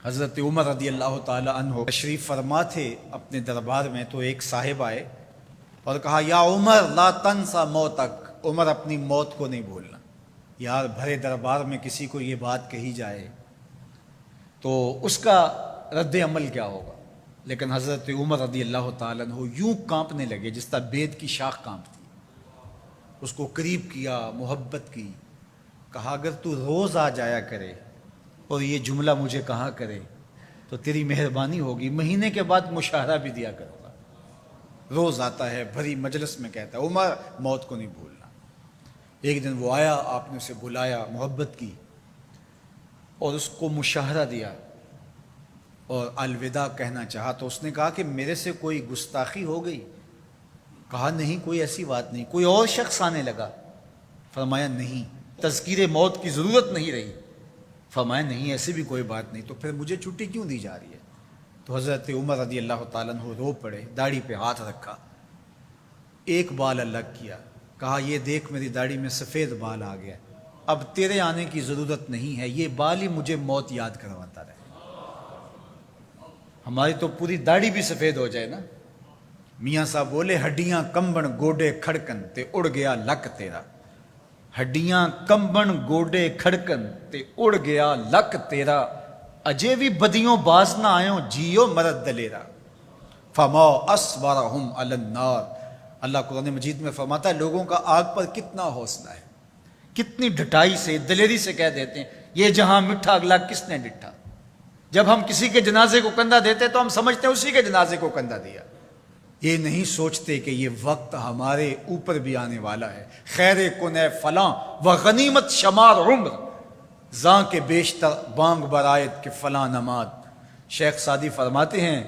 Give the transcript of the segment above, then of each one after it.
حضرت عمر رضی اللہ تعالی عنہ تشریف فرما تھے اپنے دربار میں، تو ایک صاحب آئے اور کہا یا عمر لا تنسا موتک، عمر اپنی موت کو نہیں بھولنا۔ یار بھرے دربار میں کسی کو یہ بات کہی جائے تو اس کا رد عمل کیا ہوگا؟ لیکن حضرت عمر رضی اللہ تعالیٰ عنہ یوں کانپنے لگے جس طرح بید کی شاخ کانپتی۔ اس کو قریب کیا، محبت کی، کہا اگر تو روز آ جایا کرے اور یہ جملہ مجھے کہا کرے تو تیری مہربانی ہوگی، مہینے کے بعد مشاہرہ بھی دیا کروں گا۔ روز آتا ہے، بھری مجلس میں کہتا ہے عمر موت کو نہیں بھولنا۔ ایک دن وہ آیا، آپ نے اسے بلایا، محبت کی اور اس کو مشاہرہ دیا اور الوداع کہنا چاہا تو اس نے کہا کہ میرے سے کوئی گستاخی ہو گئی؟ کہا نہیں، کوئی ایسی بات نہیں۔ کوئی اور شخص آنے لگا؟ فرمایا نہیں۔ تذکیر موت کی ضرورت نہیں رہی؟ فرمایا نہیں، ایسی بھی کوئی بات نہیں۔ تو پھر مجھے چھٹی کیوں دی جا رہی ہے؟ تو حضرت عمر رضی اللہ تعالیٰ عنہ رو پڑے، داڑھی پہ ہاتھ رکھا، ایک بال الگ کیا، کہا یہ دیکھ میری داڑھی میں سفید بال آ گیا، اب تیرے آنے کی ضرورت نہیں ہے، یہ بال ہی مجھے موت یاد کرواتا رہے۔ ہماری تو پوری داڑھی بھی سفید ہو جائے نا۔ میاں صاحب بولے ہڈیاں کمبن گوڈے کھڑکن تے اڑ گیا لک تیرا، ہڈیاں کمبن گوڈے کھڑکن تے اڑ گیا لک تیرا، اجے بھی بدیوں باز نہ آئوں جیو مرد دلیرا، فما اصبرہم علی النار۔ اللہ قرآن مجید میں فرماتا ہے لوگوں کا آگ پر کتنا حوصلہ ہے، کتنی ڈٹائی سے، دلیری سے کہہ دیتے ہیں یہ جہاں مٹھا اگلا کس نے ڈٹھا۔ جب ہم کسی کے جنازے کو کندھا دیتے تو ہم سمجھتے ہیں اسی کے جنازے کو کندھا دیا، یہ نہیں سوچتے کہ یہ وقت ہمارے اوپر بھی آنے والا ہے۔ خیر کن ہے فلاں و غنیمت شمار عمر، زاں کے بیشتر بانگ برآیت کے فلاں نماد۔ شیخ سعدی فرماتے ہیں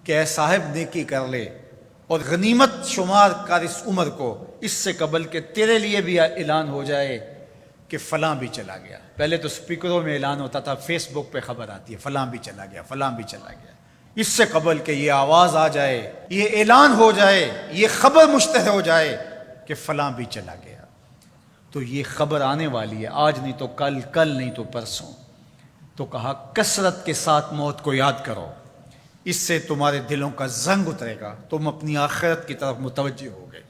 کہ اے صاحب نیکی کر لے اور غنیمت شمار کر اس عمر کو، اس سے قبل کہ تیرے لیے بھی اعلان ہو جائے کہ فلاں بھی چلا گیا۔ پہلے تو سپیکروں میں اعلان ہوتا تھا، فیس بک پہ خبر آتی ہے فلاں بھی چلا گیا، فلاں بھی چلا گیا۔ اس سے قبل کہ یہ آواز آ جائے، یہ اعلان ہو جائے، یہ خبر مشتہر ہو جائے کہ فلاں بھی چلا گیا، تو یہ خبر آنے والی ہے، آج نہیں تو کل، کل نہیں تو پرسوں۔ تو کہا کثرت کے ساتھ موت کو یاد کرو، اس سے تمہارے دلوں کا زنگ اترے گا، تم اپنی آخرت کی طرف متوجہ ہو گئے۔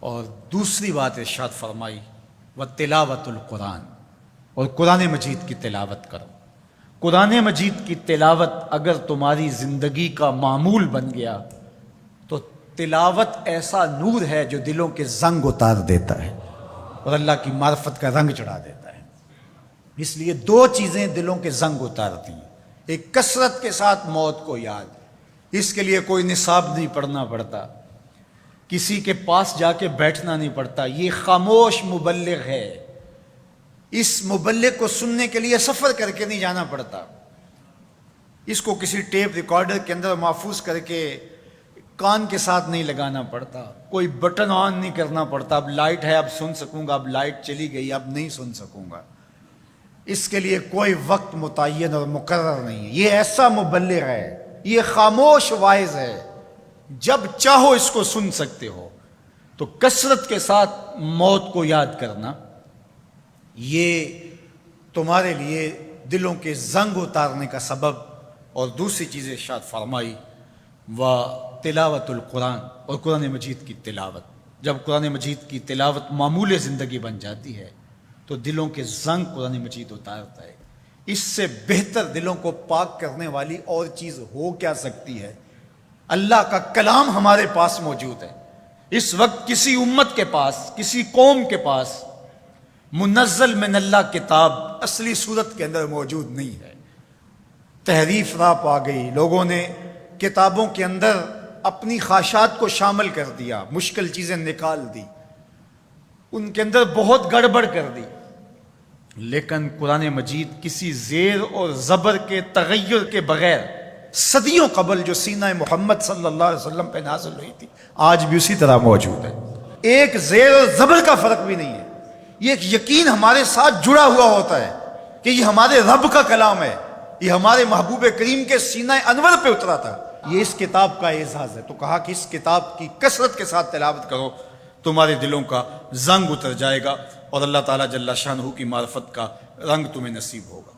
اور دوسری بات ارشاد فرمائی وَتِلَاوَةُ القرآن، اور قرآن مجید کی تلاوت کرو۔ قرآن مجید کی تلاوت اگر تمہاری زندگی کا معمول بن گیا تو تلاوت ایسا نور ہے جو دلوں کے زنگ اتار دیتا ہے اور اللہ کی معرفت کا رنگ چڑھا دیتا ہے۔ اس لیے دو چیزیں دلوں کے زنگ اتارتی ہیں، ایک کثرت کے ساتھ موت کو یاد، اس کے لیے کوئی نصاب نہیں پڑھنا پڑتا، کسی کے پاس جا کے بیٹھنا نہیں پڑتا، یہ خاموش مبلغ ہے، اس مبلغ کو سننے کے لیے سفر کر کے نہیں جانا پڑتا، اس کو کسی ٹیپ ریکارڈر کے اندر محفوظ کر کے کان کے ساتھ نہیں لگانا پڑتا، کوئی بٹن آن نہیں کرنا پڑتا، اب لائٹ ہے اب سن سکوں گا، اب لائٹ چلی گئی اب نہیں سن سکوں گا، اس کے لیے کوئی وقت متعین اور مقرر نہیں ہے۔ یہ ایسا مبلغ ہے، یہ خاموش واعظ ہے، جب چاہو اس کو سن سکتے ہو۔ تو کثرت کے ساتھ موت کو یاد کرنا یہ تمہارے لیے دلوں کے زنگ اتارنے کا سبب۔ اور دوسری چیز ارشاد فرمائی وَتِلَاوَةُ القرآن، اور قرآن مجید کی تلاوت۔ جب قرآن مجید کی تلاوت معمول زندگی بن جاتی ہے تو دلوں کے زنگ قرآن مجید اتارتا ہے۔ اس سے بہتر دلوں کو پاک کرنے والی اور چیز ہو کیا سکتی ہے؟ اللہ کا کلام ہمارے پاس موجود ہے۔ اس وقت کسی امت کے پاس، کسی قوم کے پاس منزل من اللہ کتاب اصلی صورت کے اندر موجود نہیں ہے۔ تحریف راپ آ گئی، لوگوں نے کتابوں کے اندر اپنی خواہشات کو شامل کر دیا، مشکل چیزیں نکال دی، ان کے اندر بہت گڑبڑ کر دی، لیکن قرآن مجید کسی زیر اور زبر کے تغیر کے بغیر صدیوں قبل جو سینہ محمد صلی اللہ علیہ وسلم پہ نازل ہوئی تھی آج بھی اسی طرح موجود ہے۔ ایک زیر اور زبر کا فرق بھی نہیں ہے۔ یہ ایک یقین ہمارے ساتھ جڑا ہوا ہوتا ہے کہ یہ ہمارے رب کا کلام ہے، یہ ہمارے محبوب کریم کے سینہ انور پہ اترا تھا، یہ اس کتاب کا اعزاز ہے۔ تو کہا کہ اس کتاب کی کثرت کے ساتھ تلاوت کرو، تمہارے دلوں کا زنگ اتر جائے گا اور اللہ تعالیٰ جل شانہ کی معرفت کا رنگ تمہیں نصیب ہوگا۔